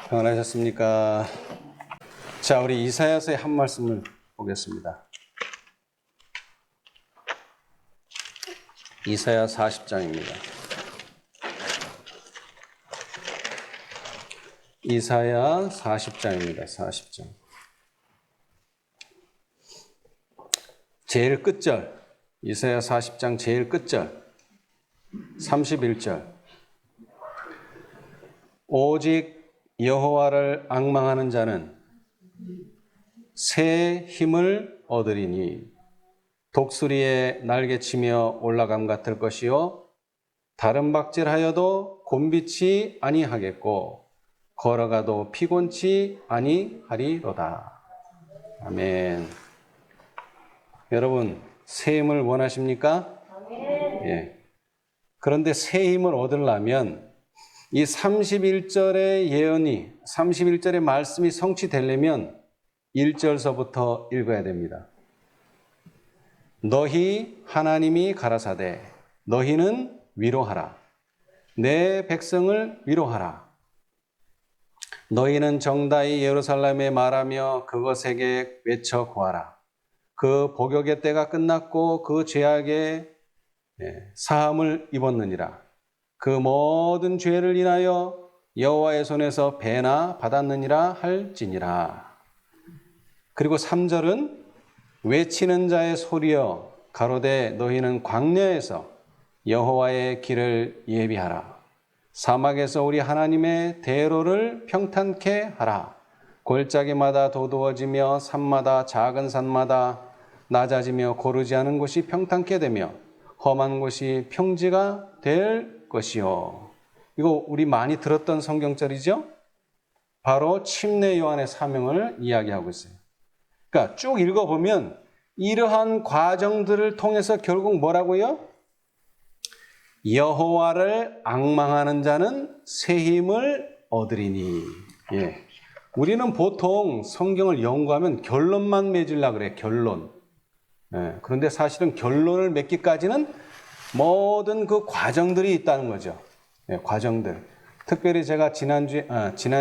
평안하셨습니까? 자, 우리 이사야서의 한 말씀을 보겠습니다. 이사야 40장입니다. 이사야 40장입니다. 40장. 제일 끝절, 이사야 40장 제일 끝절, 31절. 오직 여호와를 앙망하는 자는 새 힘을 얻으리니 독수리의 날개치며 올라감 같을 것이요 다른 박질하여도 곤비치 아니하겠고 걸어가도 피곤치 아니하리로다. 아멘. 여러분, 새 힘을 원하십니까? 예. 그런데 새 힘을 얻으려면 이 31절의 예언이, 31절의 말씀이 성취되려면 1절서부터 읽어야 됩니다. 너희 하나님이 가라사대 너희는 위로하라. 내 백성을 위로하라. 너희는 정다이 예루살렘에 말하며 그것에게 외쳐 고하라. 그 복역의 때가 끝났고 그 죄악의 사함을 입었느니라. 그 모든 죄를 인하여 여호와의 손에서 배나 받았느니라 할지니라. 그리고 3절은 외치는 자의 소리여 가로되 너희는 광야에서 여호와의 길을 예비하라. 사막에서 우리 하나님의 대로를 평탄케 하라. 골짜기마다 도두어지며 산마다 작은 산마다 낮아지며 고르지 않은 곳이 평탄케 되며 험한 곳이 평지가 될 것이요. 이거 우리 많이 들었던 성경절이죠? 바로 침례 요한의 사명을 이야기하고 있어요. 그러니까 쭉 읽어보면 이러한 과정들을 통해서 결국 뭐라고요? 여호와를 앙망하는 자는 새 힘을 얻으리니. 예. 우리는 보통 성경을 연구하면 결론만 맺으려고 그래요. 결론. 예. 그런데 사실은 결론을 맺기까지는 모든 그 과정들이 있다는 거죠. 예, 과정들. 특별히 제가 지난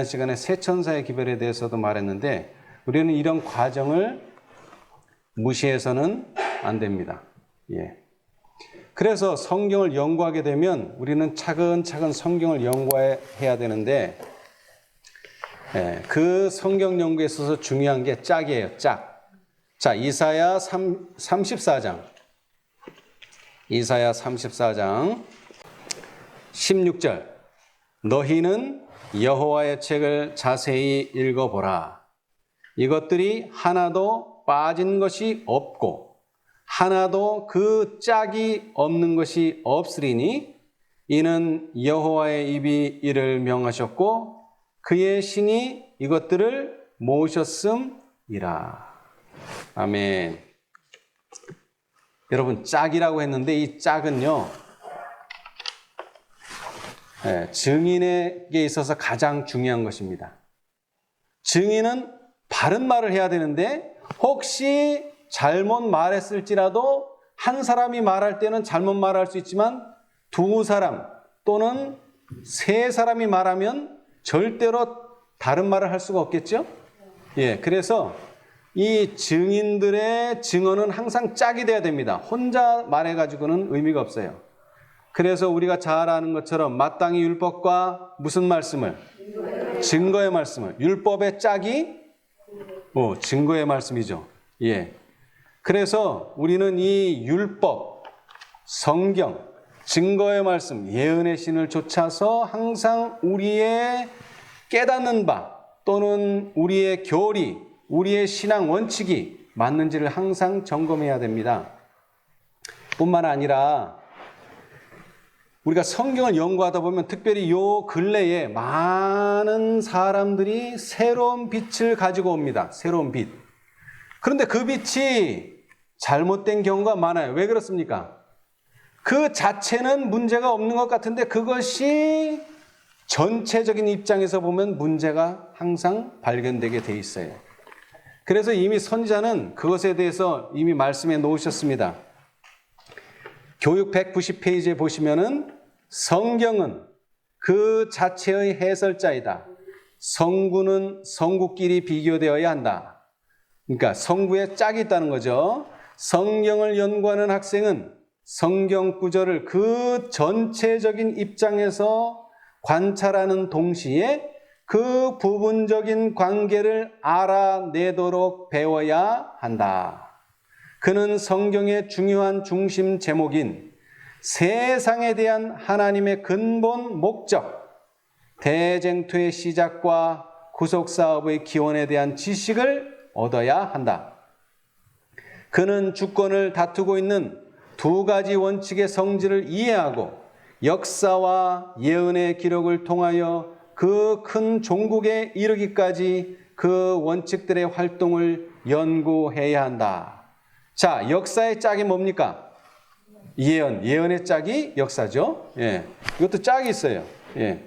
시간에 새 천사의 기별에 대해서도 말했는데 우리는 이런 과정을 무시해서는 안 됩니다. 예. 그래서 성경을 연구하게 되면 우리는 차근차근 성경을 연구해야 되는데 그 성경 연구에 있어서 중요한 게 짝이에요. 짝. 자, 이사야 34장. 이사야 34장 16절. 너희는 여호와의 책을 자세히 읽어보라. 이것들이 하나도 빠진 것이 없고 하나도 그 짝이 없는 것이 없으리니 이는 여호와의 입이 이를 명하셨고 그의 신이 이것들을 모으셨음이라. 아멘. 여러분, 짝이라고 했는데 이 짝은요, 증인에게 있어서 가장 중요한 것입니다. 증인은 바른 말을 해야 되는데 혹시 잘못 말했을지라도 한 사람이 말할 때는 잘못 말할 수 있지만 두 사람 또는 세 사람이 말하면 절대로 다른 말을 할 수가 없겠죠? 예, 그래서 이 증인들의 증언은 항상 짝이 돼야 됩니다. 혼자 말해가지고는 의미가 없어요. 그래서 우리가 잘 아는 것처럼 마땅히 율법과 무슨 말씀을? 증거의 말씀을. 율법의 짝이 증거의 말씀이죠. 예. 그래서 우리는 이 율법, 성경, 증거의 말씀, 예언의 신을 좇아서 항상 우리의 깨닫는 바 또는 우리의 교리, 우리의 신앙 원칙이 맞는지를 항상 점검해야 됩니다. 뿐만 아니라 우리가 성경을 연구하다 보면 특별히 요 근래에 많은 사람들이 새로운 빛을 가지고 옵니다. 새로운 빛. 그런데 그 빛이 잘못된 경우가 많아요. 왜 그렇습니까? 그 자체는 문제가 없는 것 같은데 그것이 전체적인 입장에서 보면 문제가 항상 발견되게 돼 있어요. 그래서 이미 선지자는 그것에 대해서 이미 말씀해 놓으셨습니다. 교육 190페이지에 보시면은 성경은 그 자체의 해설자이다. 성구는 성구끼리 비교되어야 한다. 그러니까 성구에 짝이 있다는 거죠. 성경을 연구하는 학생은 성경 구절을 그 전체적인 입장에서 관찰하는 동시에 그 부분적인 관계를 알아내도록 배워야 한다. 그는 성경의 중요한 중심 제목인 세상에 대한 하나님의 근본 목적, 대쟁투의 시작과 구속사업의 기원에 대한 지식을 얻어야 한다. 그는 주권을 다투고 있는 두 가지 원칙의 성질을 이해하고 역사와 예언의 기록을 통하여 그 큰 종국에 이르기까지 그 원칙들의 활동을 연구해야 한다. 자, 역사의 짝이 뭡니까? 예언의 짝이 역사죠. 예. 이것도 짝이 있어요. 예.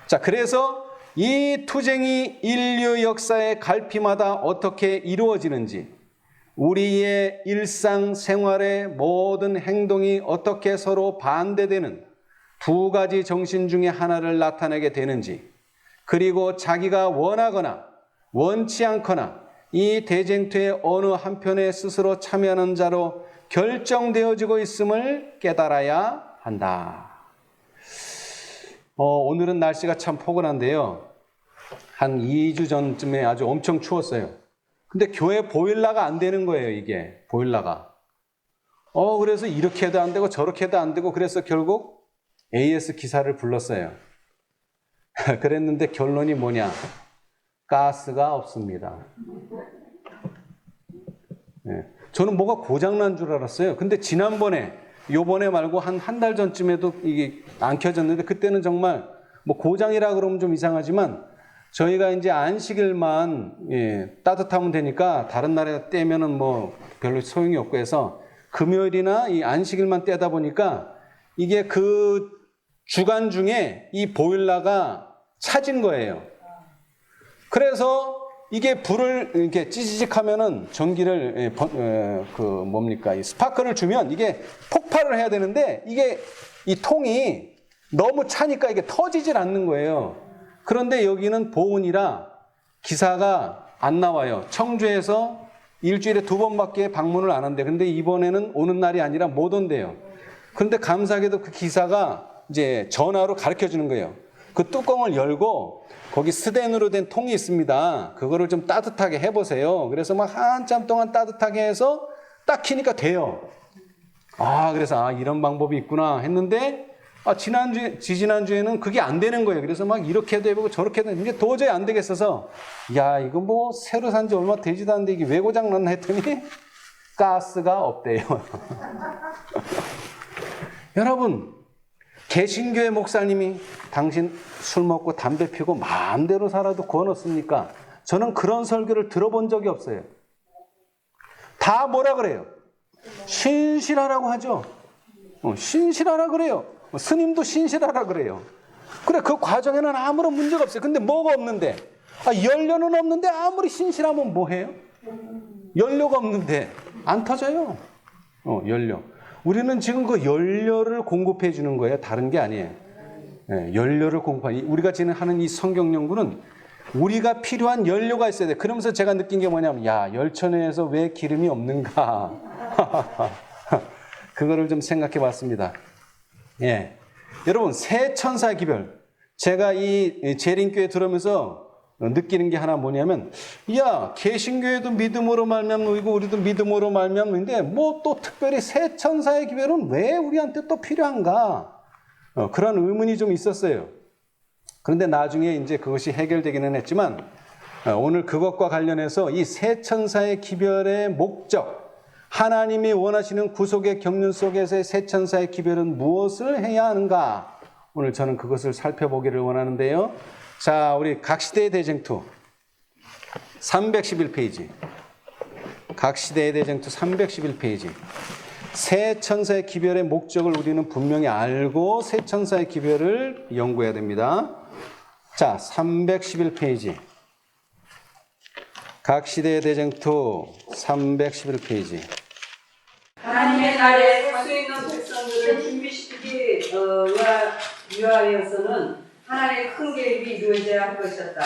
자, 그래서 이 투쟁이 인류 역사의 갈피마다 어떻게 이루어지는지, 우리의 일상생활의 모든 행동이 어떻게 서로 반대되는 두 가지 정신 중에 하나를 나타내게 되는지, 그리고 자기가 원하거나 원치 않거나 이 대쟁투의 어느 한편에 스스로 참여하는 자로 결정되어지고 있음을 깨달아야 한다. 오늘은 날씨가 참 포근한데요. 한 2주 전쯤에 아주 엄청 추웠어요. 근데 교회 보일러가 안 되는 거예요, 이게. 보일러가. 그래서 이렇게 해도 안 되고 저렇게 해도 안 되고 그래서 결국 AS 기사를 불렀어요. 그랬는데 결론이 뭐냐? 가스가 없습니다. 네. 저는 뭐가 고장난 줄 알았어요. 근데 요번에 말고 한 달 전쯤에도 이게 안 켜졌는데 그때는 정말 뭐 고장이라 그러면 좀 이상하지만 저희가 이제 안식일만 따뜻하면 되니까 다른 날에 떼면은 뭐 별로 소용이 없고 해서 금요일이나 이 안식일만 떼다 보니까 이게 그 주간 중에 이 보일러가 차진 거예요. 그래서 이게 불을 이렇게 찌지직 하면은 전기를 이 스파크를 주면 이게 폭발을 해야 되는데 이게 이 통이 너무 차니까 이게 터지질 않는 거예요. 그런데 여기는 보은이라 기사가 안 나와요. 청주에서 일주일에 2번밖에 방문을 안 한대. 근데 이번에는 오는 날이 아니라 못 온대요. 그런데 감사하게도 그 기사가 이제 전화로 가르쳐 주는 거예요. 그 뚜껑을 열고 거기 스텐으로 된 통이 있습니다. 그거를 좀 따뜻하게 해보세요. 그래서 막 한참 동안 따뜻하게 해서 딱 키니까 돼요. 그래서 이런 방법이 있구나 했는데 지지난주에는 그게 안 되는 거예요. 그래서 막 이렇게도 해보고 저렇게도 이제 도저히 안 되겠어서 이거 뭐 새로 산 지 얼마 되지도 않는데 이게 왜 고장났나 했더니 가스가 없대요. 여러분, 개신교회 목사님이 당신 술 먹고 담배 피우고 마음대로 살아도 구원 없습니까? 저는 그런 설교를 들어본 적이 없어요. 다 뭐라 그래요? 신실하라고 하죠. 신실하라 그래요. 스님도 신실하라 그래요. 그래, 그 과정에는 아무런 문제가 없어요. 근데 뭐가 없는데? 연료는 없는데 아무리 신실하면 뭐 해요? 연료가 없는데 안 터져요. 연료. 우리는 지금 그 연료를 공급해 주는 거예요. 다른 게 아니에요. 연료를 공급하는, 우리가 지금 하는 이 성경 연구는 우리가 필요한 연료가 있어야 돼. 그러면서 제가 느낀 게 뭐냐면, 열천에서 왜 기름이 없는가? 그거를 좀 생각해 봤습니다. 여러분, 새 천사의 기별. 제가 이 재림교회 들어오면서 느끼는 게 하나 뭐냐면, 개신교회도 믿음으로 말미암고 우리도 믿음으로 말미암는데 뭐 또 특별히 새 천사의 기별은 왜 우리한테 또 필요한가? 그런 의문이 좀 있었어요. 그런데 나중에 이제 그것이 해결되기는 했지만 오늘 그것과 관련해서 이 새 천사의 기별의 목적, 하나님이 원하시는 구속의 경륜 속에서의 새 천사의 기별은 무엇을 해야 하는가? 오늘 저는 그것을 살펴보기를 원하는데요. 자, 우리 각시대의 대쟁투 311페이지. 각시대의 대쟁투 311페이지. 새 천사의 기별의 목적을 우리는 분명히 알고 새 천사의 기별을 연구해야 됩니다. 자, 311페이지. 각시대의 대쟁투 311페이지. 하나님의 날에 살 수 있는 백성들을 준비시키기 위하여서는 하나님의 큰 계획이 이루어져야 할 것이었다.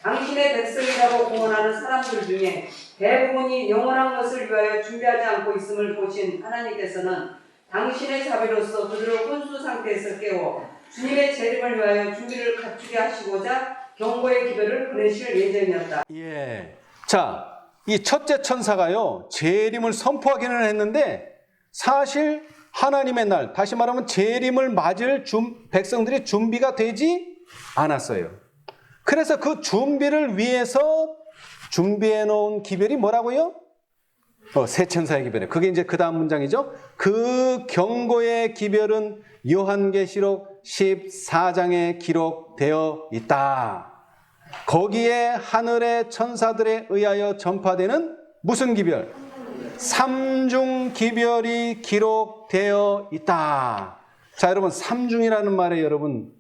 당신의 백성이라고 공언하는 사람들 중에 대부분이 영원한 것을 위하여 준비하지 않고 있음을 보신 하나님께서는 당신의 자비로서 그들을 혼수 상태에서 깨워 주님의 재림을 위하여 준비를 갖추게 하시고자 경고의 기별을 보내실 예정이었다. 예. 자, 이 첫째 천사가요, 재림을 선포하기는 했는데 사실 하나님의 날, 다시 말하면 재림을 맞을 백성들이 준비가 되지 않았어요. 그래서 그 준비를 위해서 준비해 놓은 기별이 뭐라고요? 새 천사의 기별이에요. 그게 이제 그 다음 문장이죠. 그 경고의 기별은 요한계시록 14장에 기록되어 있다. 거기에 하늘의 천사들에 의하여 전파되는 무슨 기별? 삼중 기별이 기록되어 있다. 자, 여러분, 삼중이라는 말에 여러분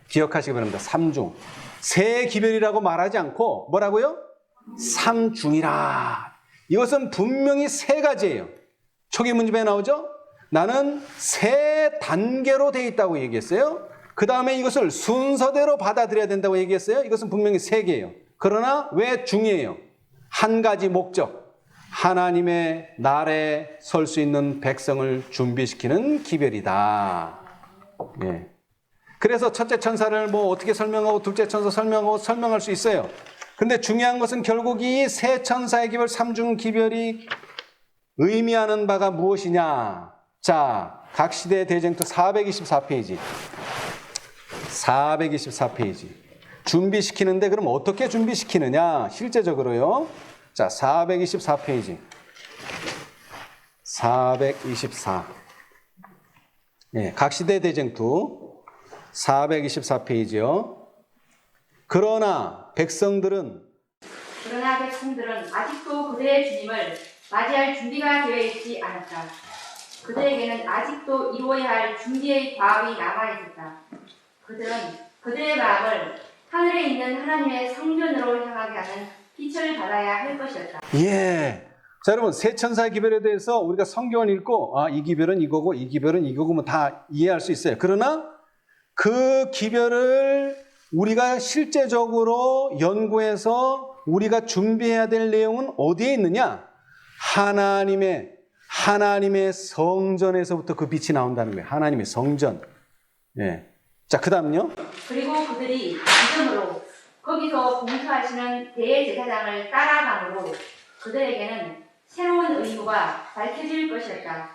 기억하시기 바랍니다. 삼중. 세 기별이라고 말하지 않고 뭐라고요? 삼중이라. 이것은 분명히 세 가지예요. 초기 문집에 나오죠? 나는 세 단계로 되어 있다고 얘기했어요. 그 다음에 이것을 순서대로 받아들여야 된다고 얘기했어요. 이것은 분명히 세 개예요. 그러나 왜 중이에요? 한 가지 목적. 하나님의 날에 설 수 있는 백성을 준비시키는 기별이다. 예. 그래서 첫째 천사를 뭐 어떻게 설명하고 둘째 천사 설명하고 설명할 수 있어요. 근데 중요한 것은 결국 이 세 천사의 기별, 삼중 기별이 의미하는 바가 무엇이냐? 자, 각시대 대쟁투 424페이지. 424페이지. 준비시키는데 그럼 어떻게 준비시키느냐? 실제적으로요. 자, 424페이지. 424. 예, 각시대 대쟁투 424페이지요. 그러나 백성들은 아직도 그들의 주님을 맞이할 준비가 되어 있지 않았다. 그들에게는 아직도 이루어야 할 준비의 과업이 남아있었다. 그들은 그들의 마음을 하늘에 있는 하나님의 성전으로 향하게 하는 빛을 받아야 할 것이었다. 예. 자, 여러분, 세 천사의 기별에 대해서 우리가 성경을 읽고 이 기별은 이거고 이 기별은 이거고 뭐 다 이해할 수 있어요. 그러나 그 기별을 우리가 실제적으로 연구해서 우리가 준비해야 될 내용은 어디에 있느냐? 하나님의 성전에서부터 그 빛이 나온다는 거예요. 하나님의 성전. 예. 자, 그 다음요. 그리고 그들이 믿음으로 거기서 봉사하시는 대제사장을 따라가므로 그들에게는 새로운 의무가 밝혀질 것이었다.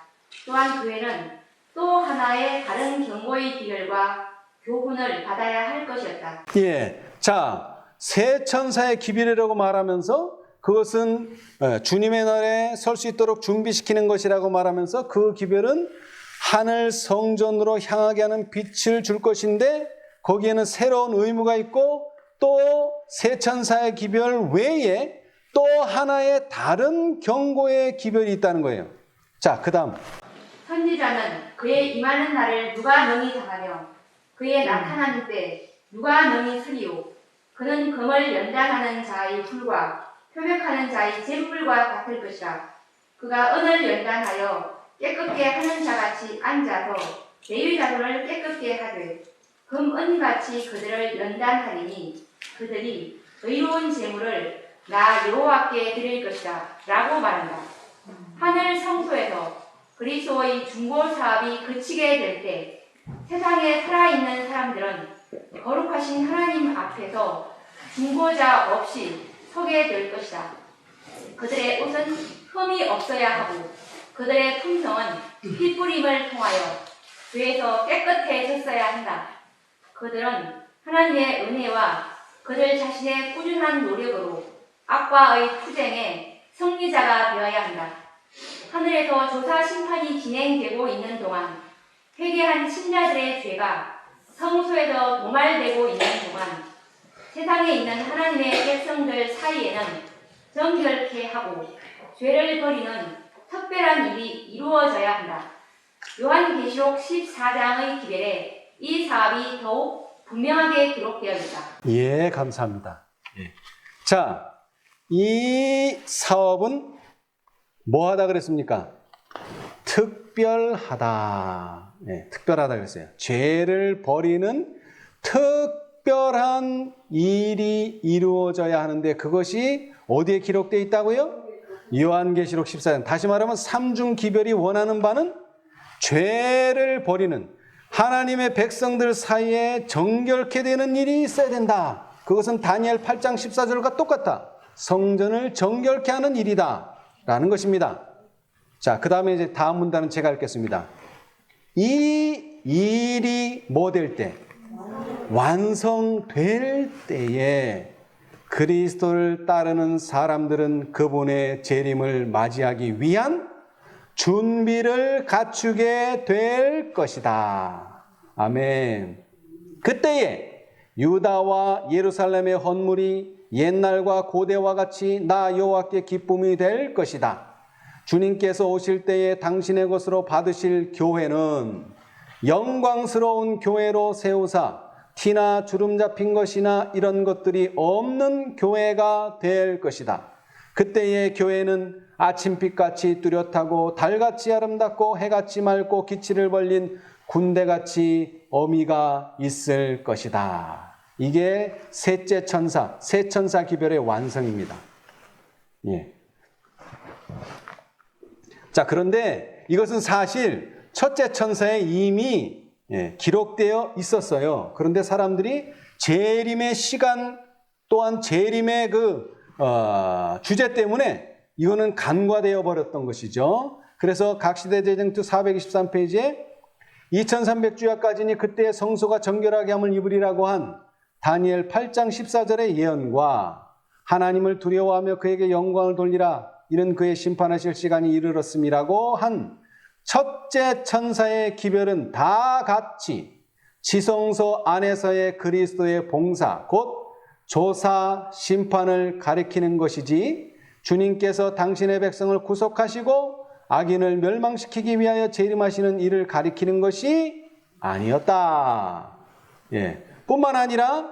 또한 교회는 또 하나의 다른 경고의 기별과 교훈을 받아야 할 것이었다. 예. 자, 세 천사의 기별이라고 말하면서 그것은 주님의 날에 설 수 있도록 준비시키는 것이라고 말하면서 그 기별은 하늘 성전으로 향하게 하는 빛을 줄 것인데 거기에는 새로운 의무가 있고 또 세 천사의 기별 외에 또 하나의 다른 경고의 기별이 있다는 거예요. 자, 그 다음. 선지자는 그의 임하는 날을 누가 능히 당하며 그의 나타나는 때 누가 능히 서리요. 그는 금을 연단하는 자의 불과 표백하는 자의 잿불과 같을 것이라. 그가 은을 연단하여 깨끗게 하는 자같이 앉아서 레위 자손을 깨끗게 하되 금 은같이 그들을 연단하리니 그들이 의로운 제물을 나 여호와께 드릴 것이다 라고 말한다. 하늘 성소에서 그리스도의 중보 사업이 그치게 될 때 세상에 살아있는 사람들은 거룩하신 하나님 앞에서 중보자 없이 서게 될 것이다. 그들의 옷은 흠이 없어야 하고 그들의 품성은 피 뿌림을 통하여 죄에서 깨끗해졌어야 한다. 그들은 하나님의 은혜와 그들 자신의 꾸준한 노력으로 악과의 투쟁에 승리자가 되어야 한다. 하늘에서 조사 심판이 진행되고 있는 동안 회개한 신자들의 죄가 성소에서 도말되고 있는 동안 세상에 있는 하나님의 백성들 사이에는 정결케 하고 죄를 버리는 특별한 일이 이루어져야 한다. 요한계시록 14장의 기별에 이 사업이 더욱 분명하게 기록되어 있다. 예, 감사합니다. 예. 자, 이 사업은 뭐 하다 그랬습니까? 특별하다. 예, 특별하다 그랬어요. 죄를 버리는 특별한 일이 이루어져야 하는데 그것이 어디에 기록되어 있다고요? 요한계시록 14장. 다시 말하면 삼중기별이 원하는 바는 죄를 버리는 하나님의 백성들 사이에 정결케 되는 일이 있어야 된다. 그것은 다니엘 8장 14절과 똑같다. 성전을 정결케 하는 일이다 라는 것입니다. 자, 그 다음에 이제 다음 문단은 제가 읽겠습니다. 이 일이 뭐 될 때? 완성될 때에 그리스도를 따르는 사람들은 그분의 재림을 맞이하기 위한 준비를 갖추게 될 것이다. 아멘. 그때에 유다와 예루살렘의 헌물이 옛날과 고대와 같이 나 여호와께 기쁨이 될 것이다. 주님께서 오실 때에 당신의 것으로 받으실 교회는 영광스러운 교회로 세우사 티나 주름 잡힌 것이나 이런 것들이 없는 교회가 될 것이다. 그때의 교회는 아침빛같이 뚜렷하고 달같이 아름답고 해같이 맑고 기치를 벌린 군대같이 어미가 있을 것이다. 이게 셋째 천사, 세 천사 기별의 완성입니다. 예. 자, 그런데 이것은 사실 첫째 천사에 이미 기록되어 있었어요. 그런데 사람들이 재림의 시간 또한 재림의 주제 때문에 이거는 간과되어 버렸던 것이죠. 그래서 각시대제정투 423페이지에 2300주야까지니 그때의 성소가 정결하게 함을 입으리라고 한 다니엘 8장 14절의 예언과 하나님을 두려워하며 그에게 영광을 돌리라 이는 그의 심판하실 시간이 이르렀음이라고 한 첫째 천사의 기별은 다 같이 지성소 안에서의 그리스도의 봉사, 곧 조사, 심판을 가리키는 것이지 주님께서 당신의 백성을 구속하시고 악인을 멸망시키기 위하여 재림하시는 일을 가리키는 것이 아니었다. 예. 뿐만 아니라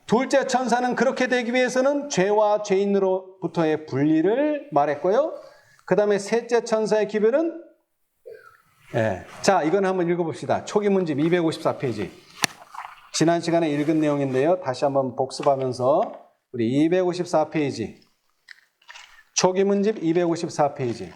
둘째 천사는 그렇게 되기 위해서는 죄와 죄인으로부터의 분리를 말했고요. 그 다음에 셋째 천사의 기별은 자, 이건 한번 읽어봅시다. 초기 문집 254페이지. 지난 시간에 읽은 내용인데요. 다시 한번 복습하면서 우리 254페이지. 초기 문집 254페이지.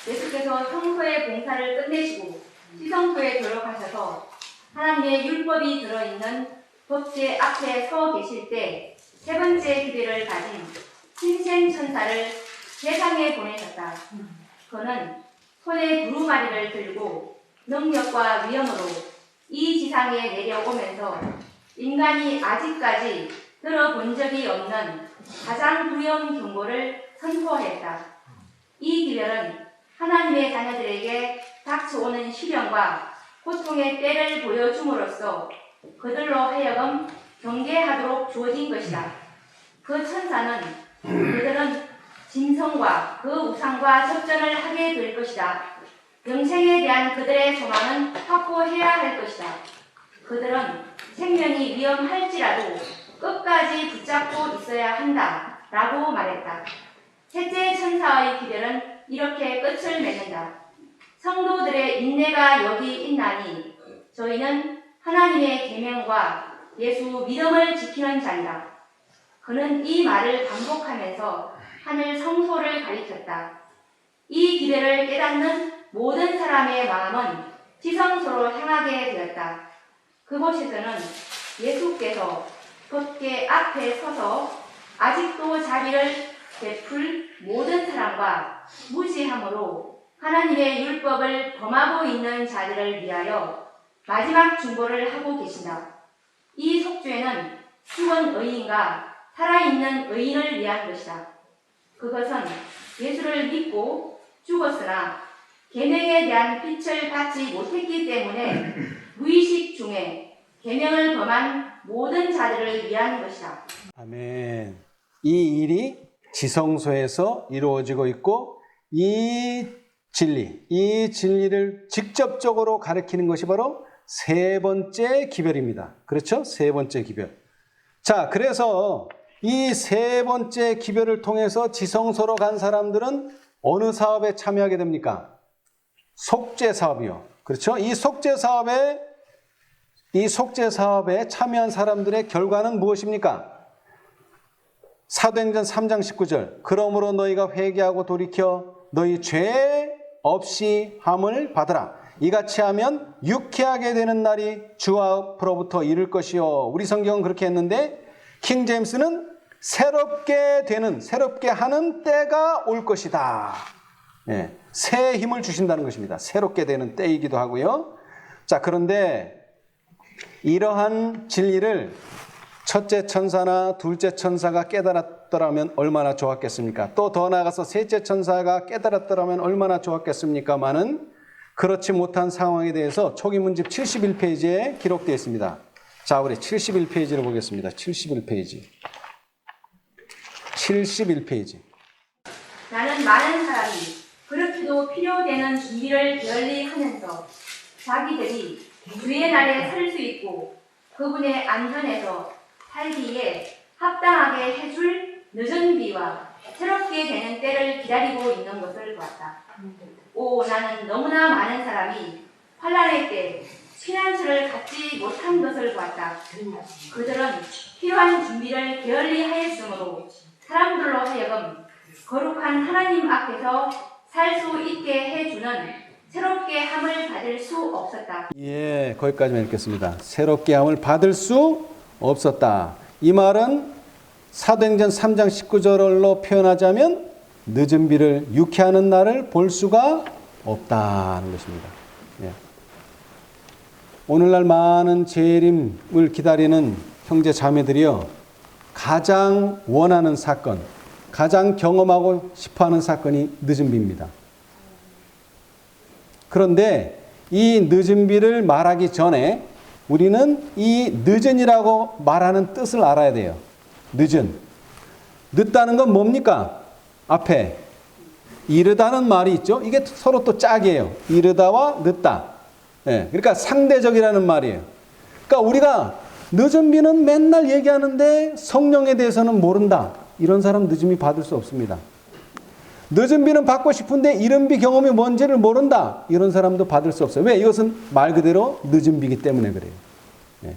예수께서 성소의 봉사를 끝내시고 시성소에 들어가셔서 하나님의 율법이 들어있는 돛제 앞에 서 계실 때 세 번째 기별을 가진 신생 천사를 세상에 보내셨다. 그는 손에 두루마리를 들고 능력과 위엄으로 이 지상에 내려오면서 인간이 아직까지 들어본 적이 없는 가장 두려운 경고를 선포했다. 이 기별은 하나님의 자녀들에게 닥쳐오는 시련과 고통의 때를 보여줌으로써 그들로 하여금 경계하도록 주어진 것이다. 그 천사는 그들은 짐승과 그 우상과 접전을 하게 될 것이다. 영생에 대한 그들의 소망은 확보해야 할 것이다. 그들은 생명이 위험할지라도 끝까지 붙잡고 있어야 한다. 라고 말했다. 셋째 천사의 기별은 이렇게 끝을 맺는다. 성도들의 인내가 여기 있나니 저희는 하나님의 계명과 예수 믿음을 지키는 자이다. 그는 이 말을 반복하면서 하늘 성소를 가리켰다. 이 기별을 깨닫는 모든 사람의 마음은 지성소로 향하게 되었다. 그곳에서는 예수께서 돛계 앞에 서서 아직도 자비를 베풀 모든 사람과 무지함으로 하나님의 율법을 범하고 있는 자들을 위하여 마지막 중보를 하고 계신다. 이 속죄는 죽은 의인과 살아있는 의인을 위한 것이다. 그것은 예수를 믿고 죽었으나 계명에 대한 빛을 받지 못했기 때문에 무의식 중에 계명을 범한 모든 자들을 위한 것이다. 아멘. 이 일이 지성소에서 이루어지고 있고 이 진리를 직접적으로 가리키는 것이 바로 세 번째 기별입니다. 그렇죠? 세 번째 기별. 자, 그래서 이 세 번째 기별을 통해서 지성소로 간 사람들은 어느 사업에 참여하게 됩니까? 속죄 사업이요. 그렇죠? 이 속죄 사업에 이 속죄 사업에 참여한 사람들의 결과는 무엇입니까? 사도행전 3장 19절. 그러므로 너희가 회개하고 돌이켜 너희 죄 없이 함을 받으라. 이같이 하면 유쾌하게 되는 날이 주 앞으로부터 이를 것이요. 우리 성경은 그렇게 했는데 킹 제임스는 새롭게 하는 때가 올 것이다. 예, 새 힘을 주신다는 것입니다. 새롭게 되는 때이기도 하고요. 자, 그런데 이러한 진리를 첫째 천사나 둘째 천사가 깨달았더라면 얼마나 좋았겠습니까? 또 더 나아가서 셋째 천사가 깨달았더라면 얼마나 좋았겠습니까마는 그렇지 못한 상황에 대해서 초기문집 71페이지에 기록되어 있습니다. 자, 우리 71페이지를 보겠습니다. 71페이지. 나는 많은 사람이 그렇게도 필요되는 준비를 게을리 하면서 자기들이 주의 날에 설 수 있고 그분의 안전에서 살기에 합당하게 해줄 늦은 비와 새롭게 되는 때를 기다리고 있는 것을 보았다. 오, 나는 너무나 많은 사람이 환난의 때 피난처를 갖지 못한 것을 보았다. 그들은 필요한 준비를 게을리 하였으므로 사람들로 하여금 거룩한 하나님 앞에서 살 수 있게 해주는 새롭게 함을 받을 수 없었다. 예, 거기까지만 읽겠습니다. 새롭게 함을 받을 수 없었다. 이 말은 사도행전 3장 19절로 표현하자면 늦은 비를 유쾌하는 날을 볼 수가 없다는 것입니다. 예. 오늘날 많은 재림을 기다리는 형제 자매들이요, 가장 원하는 사건, 가장 경험하고 싶어하는 사건이 늦은 비입니다. 그런데 이 늦은 비를 말하기 전에 우리는 이 늦은이라고 말하는 뜻을 알아야 돼요. 늦은. 늦다는 건 뭡니까? 앞에 이르다는 말이 있죠. 이게 서로 또 짝이에요. 이르다와 늦다. 예, 그러니까 상대적이라는 말이에요. 그러니까 우리가 늦은 비는 맨날 얘기하는데 성령에 대해서는 모른다. 이런 사람 늦은 비 받을 수 없습니다. 늦은 비는 받고 싶은데 이른 비 경험이 뭔지를 모른다. 이런 사람도 받을 수 없어요. 왜? 이것은 말 그대로 늦은 비이기 때문에 그래요. 예.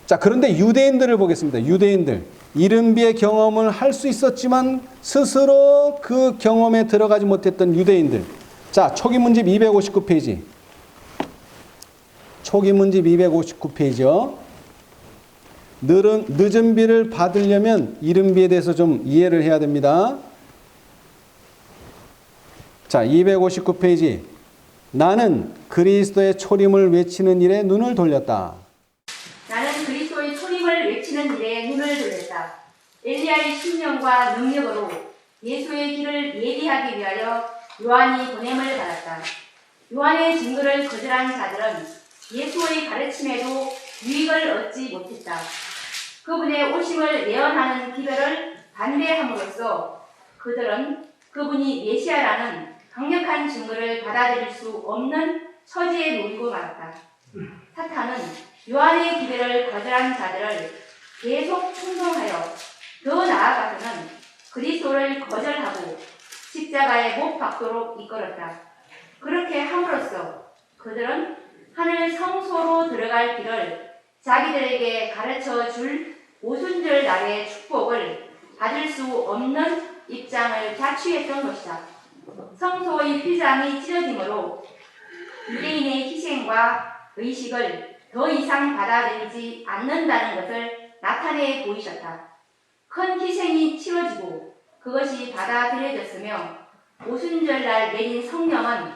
자, 그런데 유대인들을 보겠습니다. 유대인들. 이른 비의 경험을 할 수 있었지만 스스로 그 경험에 들어가지 못했던 유대인들. 자, 초기문집 259페이지. 초기문집 259페이지요. 늦은 비를 받으려면 이른 비에 대해서 좀 이해를 해야 됩니다. 자, 259페이지. 나는 그리스도의 초림을 외치는 일에 눈을 돌렸다. 나는 그리스도의 초림을 외치는 일에 눈을 돌렸다. 엘리야의 신령과 능력으로 예수의 길을 예비하기 위하여 요한이 보냄을 받았다. 요한의 증거를 거절한 자들은 예수의 가르침에도 유익을 얻지 못했다. 그분의 오심을 예언하는 기별을 반대함으로써 그들은 그분이 메시아라는 강력한 증거를 받아들일 수 없는 처지에 놓이고 말았다. 사탄은 요한의 기별을 거절한 자들을 계속 충동하여 더 나아가서는 그리스도를 거절하고 십자가에 못 박도록 이끌었다. 그렇게 함으로써 그들은 하늘 성소로 들어갈 길을 자기들에게 가르쳐 줄 오순절 날의 축복을 받을 수 없는 입장을 자취했던 것이다. 성소의 휘장이 찢어짐으로 유대인의 희생과 의식을 더 이상 받아들이지 않는다는 것을 나타내 보이셨다. 큰 희생이 치러지고 그것이 받아들여졌으며 오순절날 내린 성령은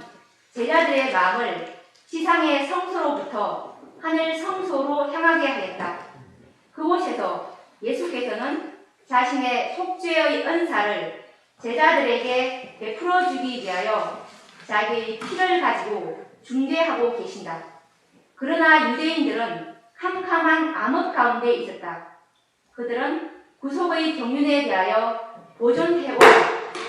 제자들의 마음을 지상의 성소로부터 하늘 성소로 향하게 하였다. 그곳에서 예수께서는 자신의 속죄의 은사를 제자들에게 베풀어 주기 위하여 자기의 피를 가지고 중재하고 계신다. 그러나 유대인들은 캄캄한 암흑 가운데 있었다. 그들은 구속의 경륜에 대하여 보존해온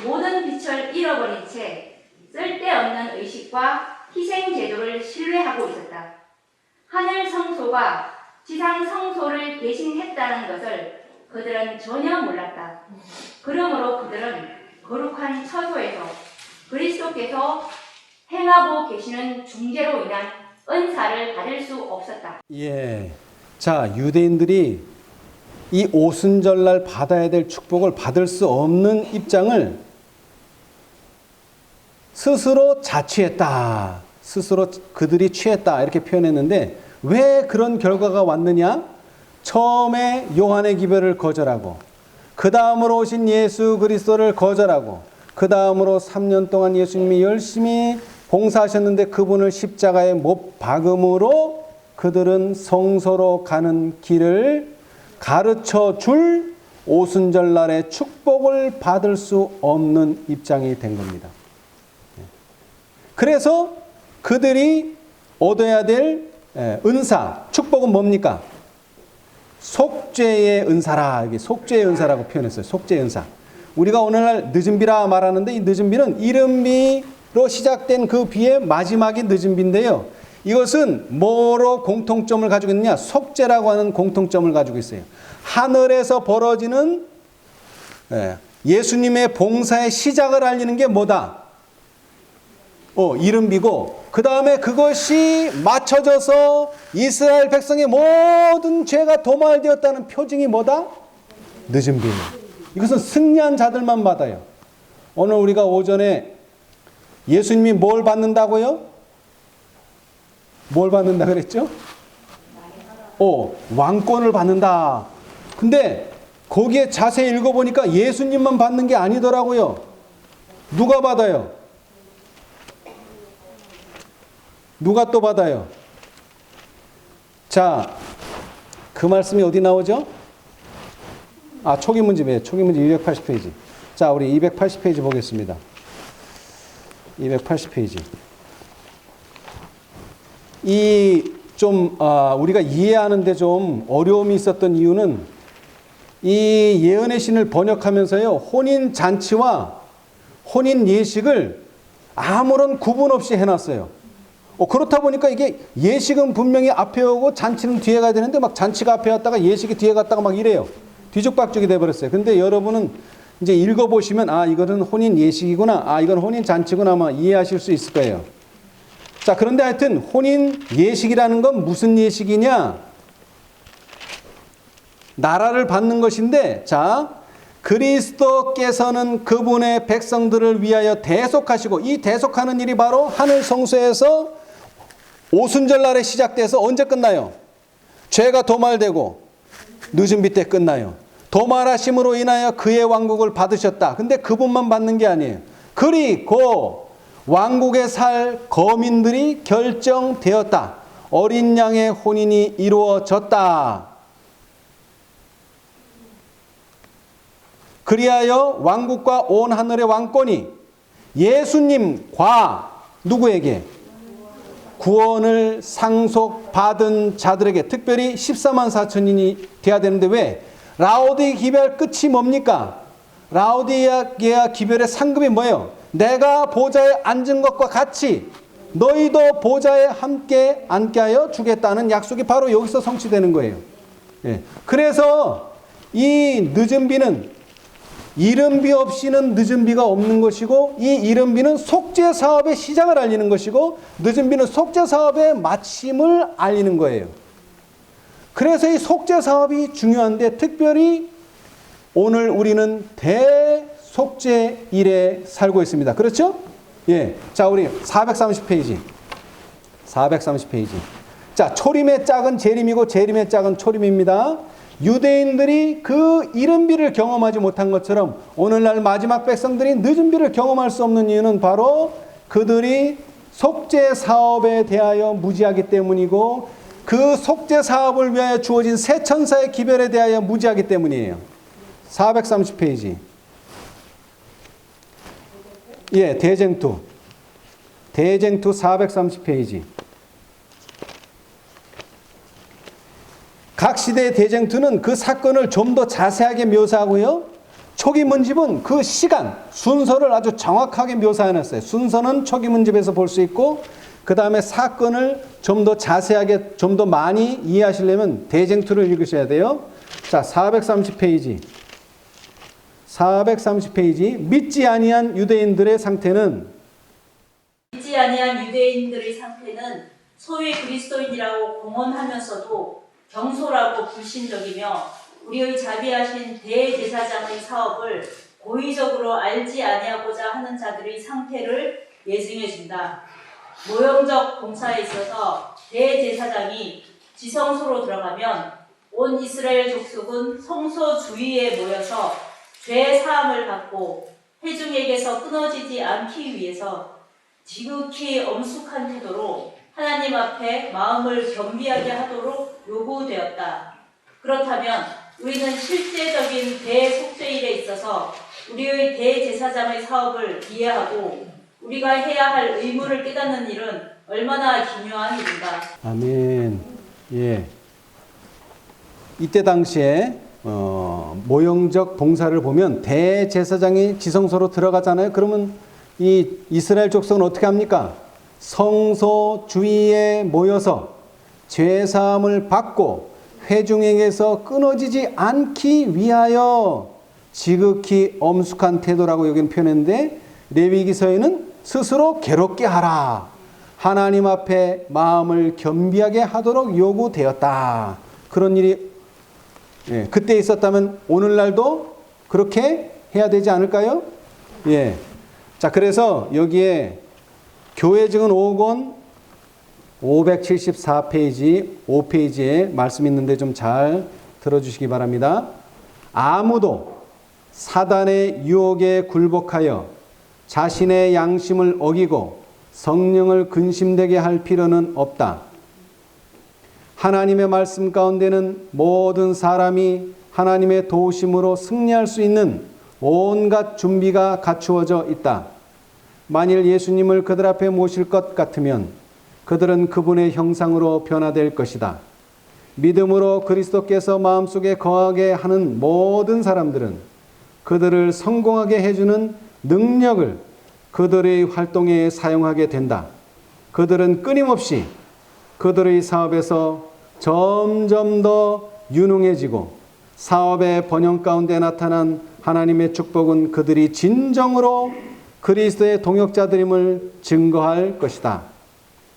모든 빛을 잃어버린 채 쓸데없는 의식과 희생 제도를 신뢰하고 있었다. 하늘 성소가 지상 성소를 대신했다는 것을 그들은 전혀 몰랐다. 그러므로 그들은 거룩한 처소에서 그리스도께서 행하고 계시는 중재로 인한 은사를 받을 수 없었다. 예. 자, 유대인들이 이 오순절날 받아야 될 축복을 받을 수 없는 입장을 스스로 자취했다. 스스로 그들이 취했다. 이렇게 표현했는데 왜 그런 결과가 왔느냐? 처음에 요한의 기별을 거절하고 그 다음으로 오신 예수 그리스도를 거절하고 그 다음으로 3년 동안 예수님이 열심히 봉사하셨는데 그분을 십자가에 못 박음으로 그들은 성소로 가는 길을 가르쳐 줄 오순절날의 축복을 받을 수 없는 입장이 된 겁니다. 그래서 그들이 얻어야 될 은사, 축복은 뭡니까? 속죄의 은사라. 여기 속죄의 은사라고 표현했어요. 속죄의 은사. 우리가 오늘날 늦은 비라 말하는데 이 늦은 비는 이른비로 시작된 그 비의 마지막이 늦은 비인데요. 이것은 뭐로 공통점을 가지고 있느냐? 속죄라고 하는 공통점을 가지고 있어요. 하늘에서 벌어지는 예수님의 봉사의 시작을 알리는 게 뭐다? 이른비고 그 다음에 그것이 맞춰져서 이스라엘 백성의 모든 죄가 도말되었다는 표징이 뭐다? 늦은 비. 이것은 승리한 자들만 받아요. 오늘 우리가 오전에 예수님이 뭘 받는다고요? 뭘 받는다 그랬죠? 왕권을 받는다. 근데 거기에 자세히 읽어보니까 예수님만 받는 게 아니더라고요. 누가 받아요? 누가 또 받아요? 자, 그 말씀이 어디 나오죠? 초기 문집이에요. 초기 문집 280페이지. 자, 우리 280페이지 보겠습니다. 280페이지. 우리가 이해하는데 좀 어려움이 있었던 이유는 이 예언의 신을 번역하면서요, 혼인 잔치와 혼인 예식을 아무런 구분 없이 해놨어요. 그렇다 보니까 이게 예식은 분명히 앞에 오고 잔치는 뒤에 가야 되는데 막 잔치가 앞에 왔다가 예식이 뒤에 갔다가 막 이래요. 뒤죽박죽이 돼버렸어요. 근데 여러분은 이제 읽어보시면 이거는 혼인 예식이구나. 이건 혼인 잔치구나. 아마 이해하실 수 있을 거예요. 자, 그런데 하여튼 혼인 예식이라는 건 무슨 예식이냐? 나라를 받는 것인데, 자, 그리스도께서는 그분의 백성들을 위하여 대속하시고, 이 대속하는 일이 바로 하늘 성소에서 오순절날에 시작돼서 언제 끝나요? 죄가 도말되고 늦은 비 때 끝나요. 도말하심으로 인하여 그의 왕국을 받으셨다. 근데 그분만 받는 게 아니에요. 그리고 왕국에 살 거민들이 결정되었다. 어린 양의 혼인이 이루어졌다. 그리하여 왕국과 온 하늘의 왕권이 예수님과 누구에게? 구원을 상속받은 자들에게, 특별히 14만 4천인이 돼야 되는데 왜? 라오디게아 기별 끝이 뭡니까? 라오디게아 기별의 상급이 뭐예요? 내가 보좌에 앉은 것과 같이 너희도 보좌에 함께 앉게 하여 주겠다는 약속이 바로 여기서 성취되는 거예요. 그래서 이 늦은 비는 이른 비 없이는 늦은 비가 없는 것이고, 이 이른 비는 속죄 사업의 시작을 알리는 것이고, 늦은 비는 속죄 사업의 마침을 알리는 거예요. 그래서 이 속죄 사업이 중요한데, 특별히 오늘 우리는 대속죄일에 살고 있습니다. 그렇죠? 자, 우리 430페이지. 430페이지. 자, 초림의 짝은 재림이고 재림의 짝은 초림입니다. 유대인들이 그 이른 비를 경험하지 못한 것처럼 오늘날 마지막 백성들이 늦은 비를 경험할 수 없는 이유는 바로 그들이 속죄 사업에 대하여 무지하기 때문이고, 그 속죄 사업을 위하여 주어진 새 천사의 기별에 대하여 무지하기 때문이에요. 430페이지. 대쟁투. 대쟁투 430페이지. 각 시대의 대쟁투는 그 사건을 좀 더 자세하게 묘사하고요. 초기 문집은 그 시간, 순서를 아주 정확하게 묘사해놨어요. 순서는 초기 문집에서 볼 수 있고, 그 다음에 사건을 좀 더 자세하게, 좀 더 많이 이해하시려면 대쟁투를 읽으셔야 돼요. 자, 430페이지. 430페이지. 믿지 아니한 유대인들의 상태는 소위 그리스도인이라고 공언하면서도 경솔하고 불신적이며 우리의 자비하신 대제사장의 사업을 고의적으로 알지 아니하고자 하는 자들의 상태를 예증해 준다. 모형적 봉사에 있어서 대제사장이 지성소로 들어가면 온 이스라엘 족속은 성소 주위에 모여서 죄 사함을 받고 회중에게서 끊어지지 않기 위해서 지극히 엄숙한 태도로 하나님 앞에 마음을 겸비하게 하도록 요구되었다. 그렇다면 우리는 실제적인 대속죄일에 있어서 우리의 대제사장의 사업을 이해하고 우리가 해야 할 의무를 깨닫는 일은 얼마나 기묘한 일인가. 아멘. 예. 이때 당시에 모형적 봉사를 보면 대제사장이 지성소로 들어가잖아요. 그러면 이 이스라엘 족속은 어떻게 합니까? 성소 주위에 모여서 죄사함을 받고 회중에게서 끊어지지 않기 위하여 지극히 엄숙한 태도라고 여기는 표현했는데, 레위기서에는 스스로 괴롭게 하라, 하나님 앞에 마음을 겸비하게 하도록 요구되었다. 그런 일이 그때 있었다면 오늘날도 그렇게 해야 되지 않을까요? 예. 자, 그래서 여기에 교회 증언 5권 574페이지 5페이지에 말씀 있는데 좀 잘 들어주시기 바랍니다. 아무도 사단의 유혹에 굴복하여 자신의 양심을 어기고 성령을 근심되게 할 필요는 없다. 하나님의 말씀 가운데는 모든 사람이 하나님의 도우심으로 승리할 수 있는 온갖 준비가 갖추어져 있다. 만일 예수님을 그들 앞에 모실 것 같으면 그들은 그분의 형상으로 변화될 것이다. 믿음으로 그리스도께서 마음속에 거하게 하는 모든 사람들은 그들을 성공하게 해주는 능력을 그들의 활동에 사용하게 된다. 그들은 끊임없이 그들의 사업에서 점점 더 유능해지고 사업의 번영 가운데 나타난 하나님의 축복은 그들이 진정으로 그리스도의 동역자들임을 증거할 것이다.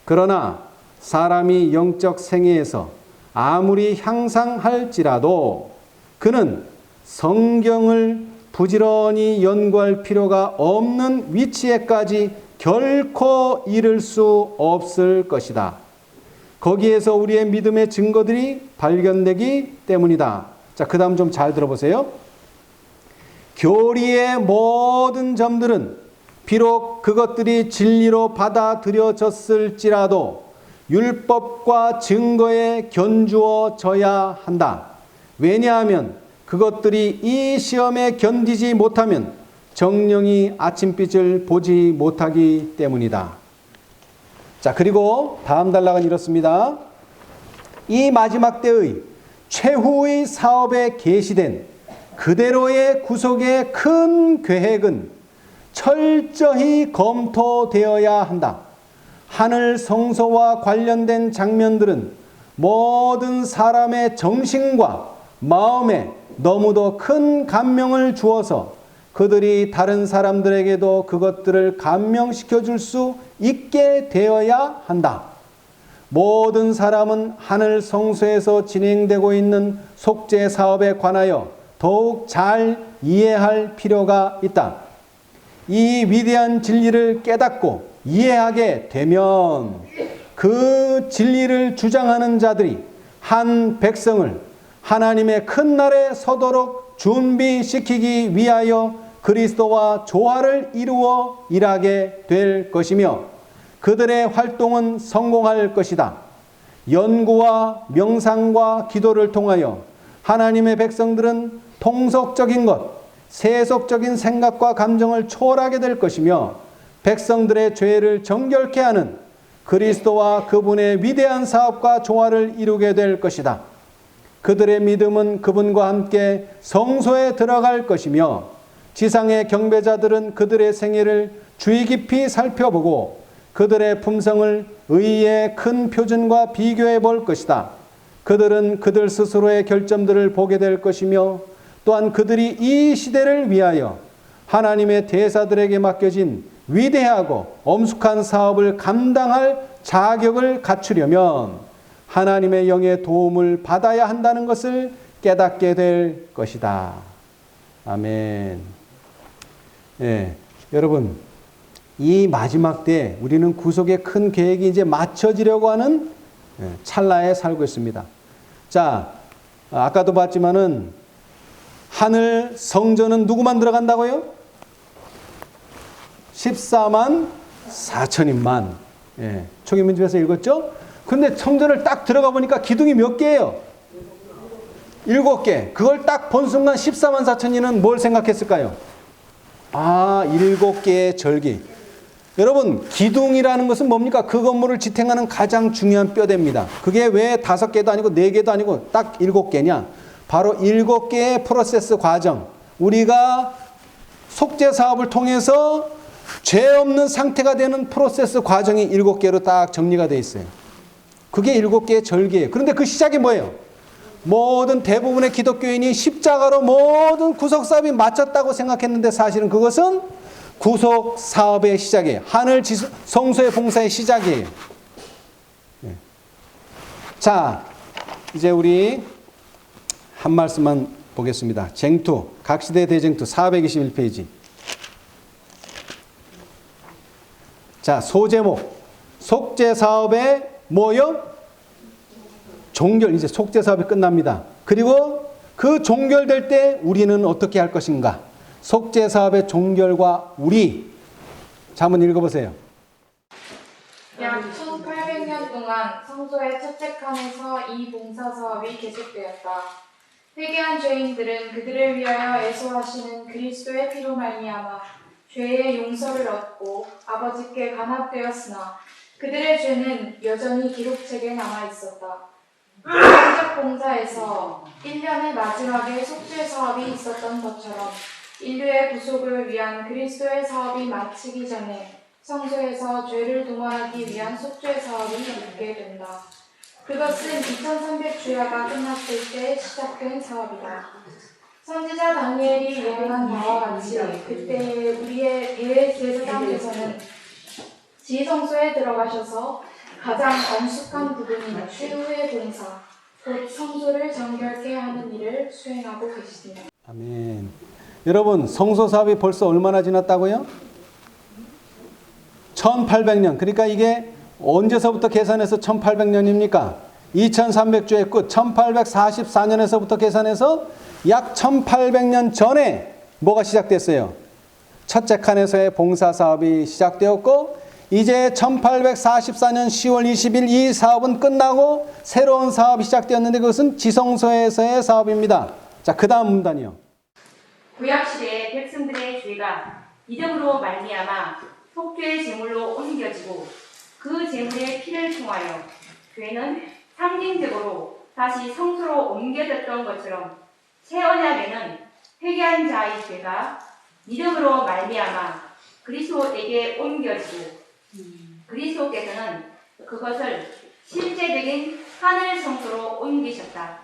그러나 사람이 영적 생애에서 아무리 향상할지라도 그는 성경을 부지런히 연구할 필요가 없는 위치에까지 결코 이를 수 없을 것이다. 거기에서 우리의 믿음의 증거들이 발견되기 때문이다. 자, 그 다음 좀 잘 들어보세요. 교리의 모든 점들은 비록 그것들이 진리로 받아들여졌을지라도 율법과 증거에 견주어져야 한다. 왜냐하면 그것들이 이 시험에 견디지 못하면 정령이 아침빛을 보지 못하기 때문이다. 자, 그리고 다음 단락은 이렇습니다. 이 마지막 때의 최후의 사업에 계시된 그대로의 구속의 큰 계획은 철저히 검토되어야 한다. 하늘 성소와 관련된 장면들은 모든 사람의 정신과 마음에 너무도 큰 감명을 주어서 그들이 다른 사람들에게도 그것들을 감명시켜 줄 수 있게 되어야 한다. 모든 사람은 하늘 성소에서 진행되고 있는 속죄 사업에 관하여 더욱 잘 이해할 필요가 있다. 이 위대한 진리를 깨닫고 이해하게 되면 그 진리를 주장하는 자들이 한 백성을 하나님의 큰 날에 서도록 준비시키기 위하여 그리스도와 조화를 이루어 일하게 될 것이며 그들의 활동은 성공할 것이다. 연구와 명상과 기도를 통하여 하나님의 백성들은 통속적인 것, 세속적인 생각과 감정을 초월하게 될 것이며 백성들의 죄를 정결케 하는 그리스도와 그분의 위대한 사업과 조화를 이루게 될 것이다. 그들의 믿음은 그분과 함께 성소에 들어갈 것이며 지상의 경배자들은 그들의 생애를 주의 깊이 살펴보고 그들의 품성을 의의 큰 표준과 비교해 볼 것이다. 그들은 그들 스스로의 결점들을 보게 될 것이며 또한 그들이 이 시대를 위하여 하나님의 대사들에게 맡겨진 위대하고 엄숙한 사업을 감당할 자격을 갖추려면 하나님의 영의 도움을 받아야 한다는 것을 깨닫게 될 것이다. 아멘. 예, 여러분, 이 마지막 때 우리는 구속의 큰 계획이 이제 맞춰지려고 하는 찰나에 살고 있습니다. 자, 아까도 봤지만은 하늘 성전은 누구만 들어간다고요? 14만 4천인만. 예, 초기문집에서 읽었죠? 근데 성전을 딱 들어가 보니까 기둥이 몇 개예요? 7개. 그걸 딱 본 순간 14만 4천이는 뭘 생각했을까요? 아, 7개의 절기. 여러분, 기둥이라는 것은 뭡니까? 그 건물을 지탱하는 가장 중요한 뼈대입니다. 그게 왜 5개도 아니고 4개도 아니고 딱 7개냐? 바로 7개의 프로세스 과정. 우리가 속죄 사업을 통해서 죄 없는 상태가 되는 프로세스 과정이 7개로 딱 정리가 되어 있어요. 그게 7개의 절기예요. 그런데 그 시작이 뭐예요? 모든 대부분의 기독교인이 십자가로 모든 구속 사업이 마쳤다고 생각했는데 사실은 그것은 구속 사업의 시작이에요. 하늘 성소의 봉사의 시작이에요. 자, 이제 우리 한 말씀만 보겠습니다. 쟁투, 각시대 대쟁투 421페이지. 자, 소제목. 속죄 사업의 뭐요? 종결. 이제 속죄 사업이 끝납니다. 그리고 그 종결될 때 우리는 어떻게 할 것인가? 속죄 사업의 종결과 우리. 자, 한번 읽어보세요. 약 1800년 동안 성소의 첫째 칸에서 이 봉사 사업이 계속되었다. 회개한 죄인들은 그들을 위하여 애소하시는 그리스도의 피로 말미암아 죄의 용서를 얻고 아버지께 간합되었으나 그들의 죄는 여전히 기록책에 남아 있었다. 성적 봉사에서 1년의 마지막에 속죄 사업이 있었던 것처럼 인류의 구속을 위한 그리스도의 사업이 마치기 전에 성소에서 죄를 도말하기 위한 속죄 사업이 있게 된다. 그것은 2300주야가 끝났을 때 시작된 사업이다. 선지자 다니엘이 예언한 바와 같이 그때 우리의 대제사장께서는 지성소에 들어가셔서 가장 엄숙한 부분인 최후의 봉사, 곧 성소를 정결케 하는 일을 수행하고 계십니다. 아멘. 여러분, 성소 사업이 벌써 얼마나 지났다고요? 1800년. 그러니까 이게 언제서부터 계산해서 1800년입니까? 2300주의 끝 1844년에서부터 계산해서 약 1800년 전에 뭐가 시작됐어요? 첫째 칸에서의 봉사 사업이 시작되었고 이제 1844년 10월 20일 이 사업은 끝나고 새로운 사업이 시작되었는데 그것은 지성소에서의 사업입니다. 자, 그 다음 문단이요. 구약시대의 백성들의 죄가 믿음으로 말미암아 속죄의 제물로 옮겨지고 그 제물의 피를 통하여 죄는 상징적으로 다시 성소로 옮겨졌던 것처럼 새 언약에는 회개한 자의 죄가 믿음으로 말미암아 그리스도에게 옮겨지고 그리스도께서는 그것을 실제적인 하늘 성소로 옮기셨다.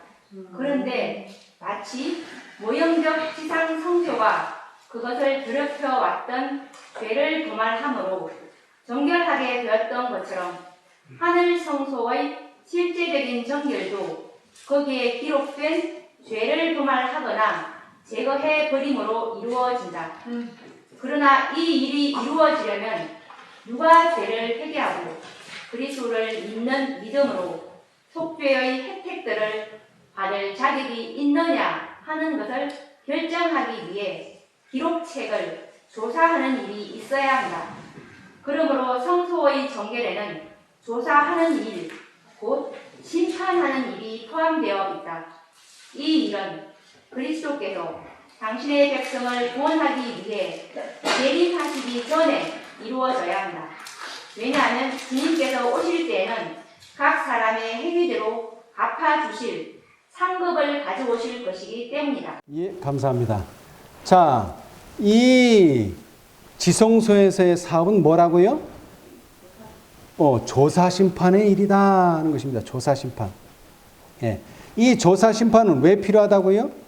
그런데 마치 모형적 지상 성소가 그것을 더럽혀 왔던 죄를 도말함으로 정결하게 되었던 것처럼 하늘 성소의 실제적인 정결도 거기에 기록된 죄를 도말하거나 제거해 버림으로 이루어진다. 그러나 이 일이 이루어지려면 누가 죄를 회개하고 그리스도를 믿는 믿음으로 속죄의 혜택들을 받을 자격이 있느냐 하는 것을 결정하기 위해 기록책을 조사하는 일이 있어야 한다. 그러므로 성소의 정결에는 조사하는 일, 곧 심판하는 일이 포함되어 있다. 이 일은 그리스도께서 당신의 백성을 구원하기 위해 재림하시기 전에 이루어져야 한다. 왜냐하면 주님께서 오실 때에는 각 사람의 행위대로 갚아주실 상급을 가져오실 것이기 때문이다. 예, 감사합니다. 자, 이 지성소에서의 사업은 뭐라고요? 조사 심판의 일이다 하는 것입니다. 조사 심판. 예. 이 조사 심판은 왜 필요하다고요?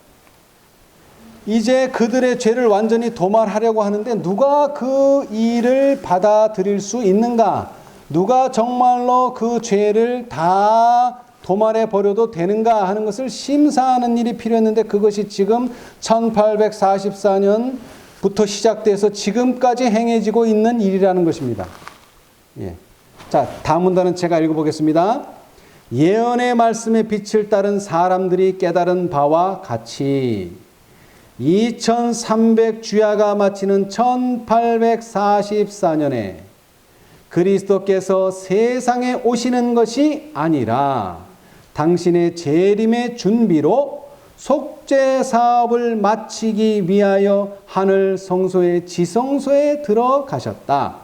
이제 그들의 죄를 완전히 도말하려고 하는데 누가 그 일을 받아들일 수 있는가? 누가 정말로 그 죄를 다 도말해 버려도 되는가 하는 것을 심사하는 일이 필요했는데 그것이 지금 1844년부터 시작돼서 지금까지 행해지고 있는 일이라는 것입니다. 예. 자, 다음 문단은 제가 읽어보겠습니다. 예언의 말씀의 빛을 따른 사람들이 깨달은 바와 같이 2300주야가 마치는 1844년에 그리스도께서 세상에 오시는 것이 아니라 당신의 재림의 준비로 속죄 사업을 마치기 위하여 하늘 성소의 지성소에 들어가셨다.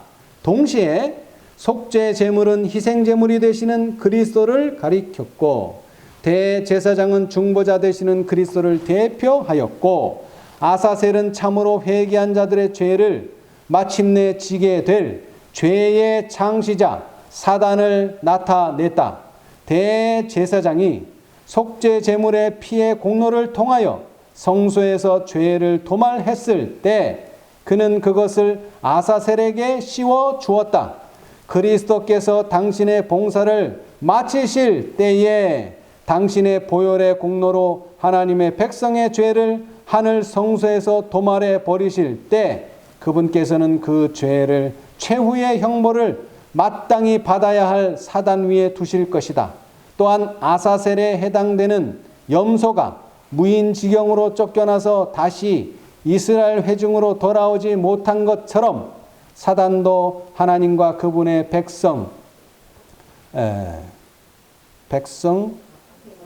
동시에 속죄 제물은 희생 제물이 되시는 그리스도를 가리켰고 대제사장은 중보자 되시는 그리스도를 대표하였고 아사셀은 참으로 회개한 자들의 죄를 마침내 지게 될 죄의 창시자 사단을 나타냈다. 대제사장이 속죄 제물의 피의 공로를 통하여 성소에서 죄를 도말했을 때 그는 그것을 아사셀에게 씌워 주었다. 그리스도께서 당신의 봉사를 마치실 때에 당신의 보혈의 공로로 하나님의 백성의 죄를 하늘 성소에서 도말해 버리실 때 그분께서는 그 죄를 최후의 형벌을 마땅히 받아야 할 사단 위에 두실 것이다. 또한 아사셀에 해당되는 염소가 무인지경으로 쫓겨나서 다시 이스라엘 회중으로 돌아오지 못한 것처럼 사단도 하나님과 그분의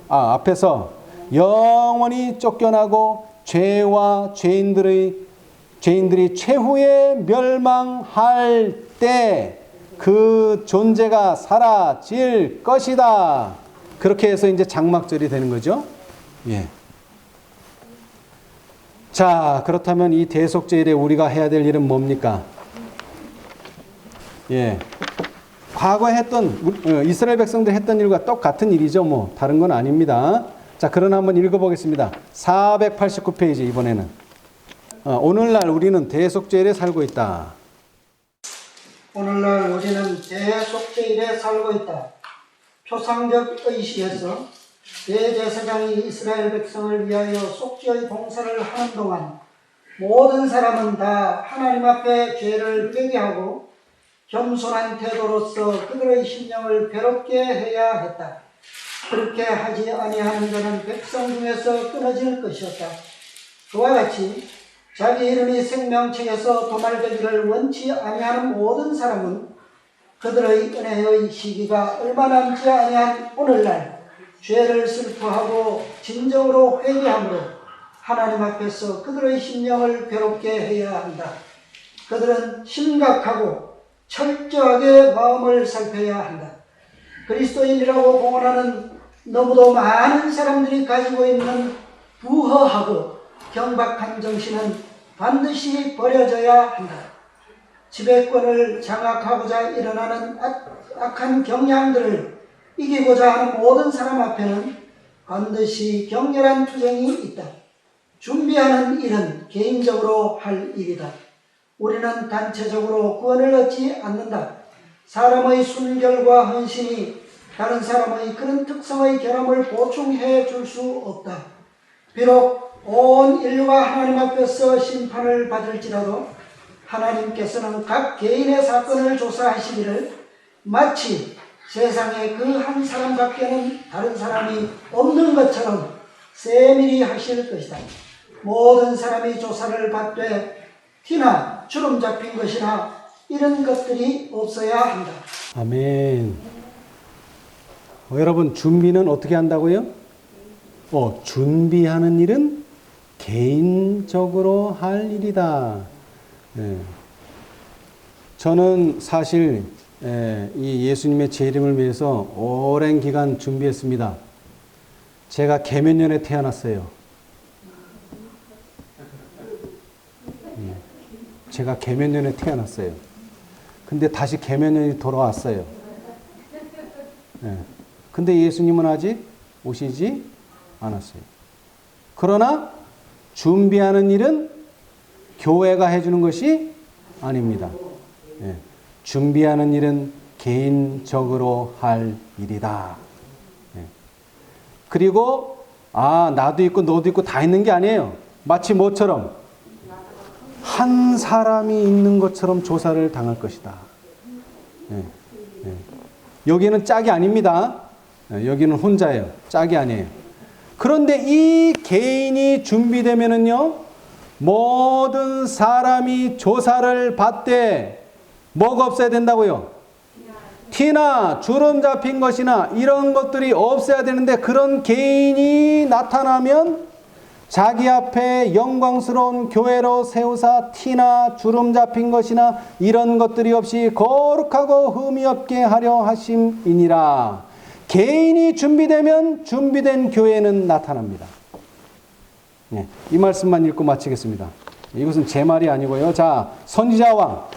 앞에서 영원히 쫓겨나고 죄와 죄인들이 최후에 멸망할 때 그 존재가 사라질 것이다. 그렇게 해서 이제 장막절이 되는 거죠. 예. 자, 그렇다면 이 대속죄일에 우리가 해야 될 일은 뭡니까? 예. 과거에 했던 이스라엘 백성들 했던 일과 똑같은 일이죠. 뭐 다른 건 아닙니다. 자, 그러나 한번 읽어보겠습니다. 489페이지 이번에는. 오늘날 우리는 대속죄일에 살고 있다. 오늘날 우리는 대속죄일에 살고 있다. 표상적 의식에서 대제사장이 이스라엘 백성을 위하여 속죄의 봉사를 하는 동안 모든 사람은 다 하나님 앞에 죄를 회개하고 겸손한 태도로서 그들의 심령을 괴롭게 해야 했다. 그렇게 하지 아니하는 자는 백성 중에서 끊어질 것이었다. 그와 같이 자기 이름이 생명책에서 도말되기를 원치 아니하는 모든 사람은 그들의 은혜의 시기가 얼마 남지 아니한 오늘날 죄를 슬퍼하고 진정으로 회개함으로 하나님 앞에서 그들의 심령을 괴롭게 해야 한다. 그들은 심각하고 철저하게 마음을 살펴야 한다. 그리스도인이라고 공언하는 너무도 많은 사람들이 가지고 있는 부허하고 경박한 정신은 반드시 버려져야 한다. 지배권을 장악하고자 일어나는 악한 경향들을 이기고자 하는 모든 사람 앞에는 반드시 격렬한 투쟁이 있다. 준비하는 일은 개인적으로 할 일이다. 우리는 단체적으로 구원을 얻지 않는다. 사람의 순결과 헌신이 다른 사람의 그런 특성의 결함을 보충해 줄 수 없다. 비록 온 인류가 하나님 앞에서 심판을 받을지라도 하나님께서는 각 개인의 사건을 조사하시기를 마치 세상에 그 한 사람밖에는 다른 사람이 없는 것처럼 세밀히 하실 것이다. 모든 사람이 조사를 받되 티나 주름 잡힌 것이나 이런 것들이 없어야 한다. 아멘. 여러분, 준비는 어떻게 한다고요? 준비하는 일은 개인적으로 할 일이다. 저는 사실 이 예수님의 재림을 위해서 오랜 기간 준비했습니다. 제가 계면년에 태어났어요. 제가 계면년에 태어났어요. 근데 다시 계면년이 돌아왔어요. 근데 예수님은 아직 오시지 않았어요. 그러나 준비하는 일은 교회가 해주는 것이 아닙니다. 준비하는 일은 개인적으로 할 일이다. 그리고 나도 있고 너도 있고 다 있는 게 아니에요. 마치 뭐처럼 한 사람이 있는 것처럼 조사를 당할 것이다. 여기는 짝이 아닙니다. 여기는 혼자예요. 짝이 아니에요. 그런데 이 개인이 준비되면은요, 모든 사람이 조사를 받되 뭐가 없어야 된다고요? 티나 주름 잡힌 것이나 이런 것들이 없어야 되는데, 그런 개인이 나타나면 자기 앞에 영광스러운 교회로 세우사 티나 주름 잡힌 것이나 이런 것들이 없이 거룩하고 흠이 없게 하려 하심이니라. 개인이 준비되면 준비된 교회는 나타납니다. 이 말씀만 읽고 마치겠습니다. 이것은 제 말이 아니고요. 자, 선지자왕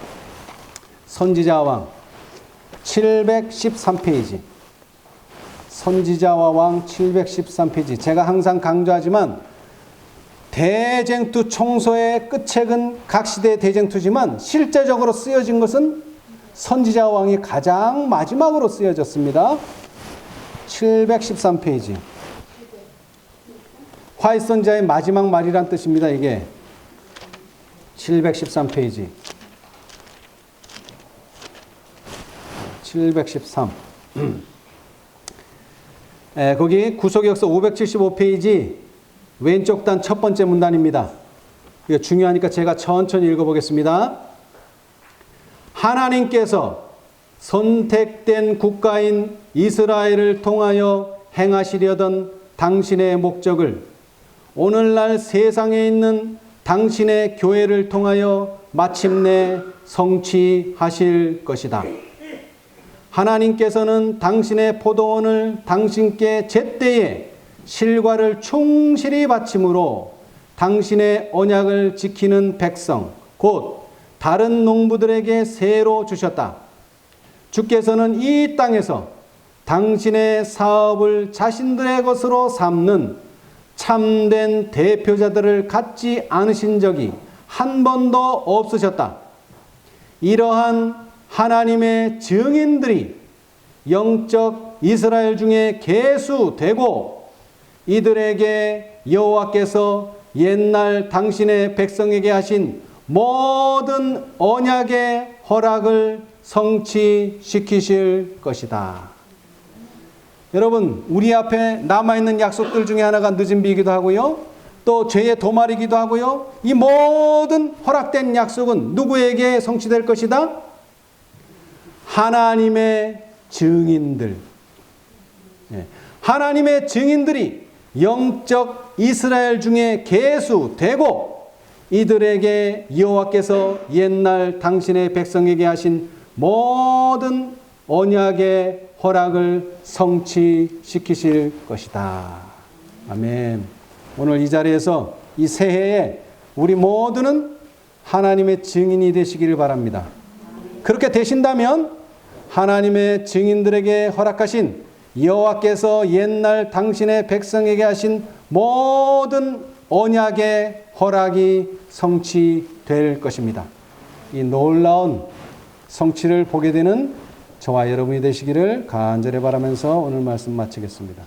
713페이지. 선지자와 왕 713페이지. 제가 항상 강조하지만 대쟁투 총소의 끝책은 각 시대의 대쟁투지만 실제적으로 쓰여진 것은 선지자와 왕이 가장 마지막으로 쓰여졌습니다. 713페이지. 화이 선지자의 마지막 말이란 뜻입니다. 이게 713페이지. 713. 거기 구속역서 575페이지 왼쪽 단 첫 번째 문단입니다. 이거 중요하니까 제가 천천히 읽어보겠습니다. 하나님께서 선택된 국가인 이스라엘을 통하여 행하시려던 당신의 목적을 오늘날 세상에 있는 당신의 교회를 통하여 마침내 성취하실 것이다. 하나님께서는 당신의 포도원을 당신께 제때에 실과를 충실히 바침으로 당신의 언약을 지키는 백성, 곧 다른 농부들에게 세로 주셨다. 주께서는 이 땅에서 당신의 사업을 자신들의 것으로 삼는 참된 대표자들을 갖지 않으신 적이 한 번도 없으셨다. 이러한 하나님의 증인들이 영적 이스라엘 중에 계수되고 이들에게 여호와께서 옛날 당신의 백성에게 하신 모든 언약의 허락을 성취시키실 것이다. 여러분, 우리 앞에 남아있는 약속들 중에 하나가 늦은 비이기도 하고요, 또 죄의 도말이기도 하고요. 이 모든 허락된 약속은 누구에게 성취될 것이다? 하나님의 증인들. 하나님의 증인들이 영적 이스라엘 중에 계수되고 이들에게 여호와께서 옛날 당신의 백성에게 하신 모든 언약의 허락을 성취시키실 것이다. 아멘. 오늘 이 자리에서 이 새해에 우리 모두는 하나님의 증인이 되시기를 바랍니다. 그렇게 되신다면 하나님의 증인들에게 허락하신 여호와께서 옛날 당신의 백성에게 하신 모든 언약의 허락이 성취될 것입니다. 이 놀라운 성취를 보게 되는 저와 여러분이 되시기를 간절히 바라면서 오늘 말씀 마치겠습니다.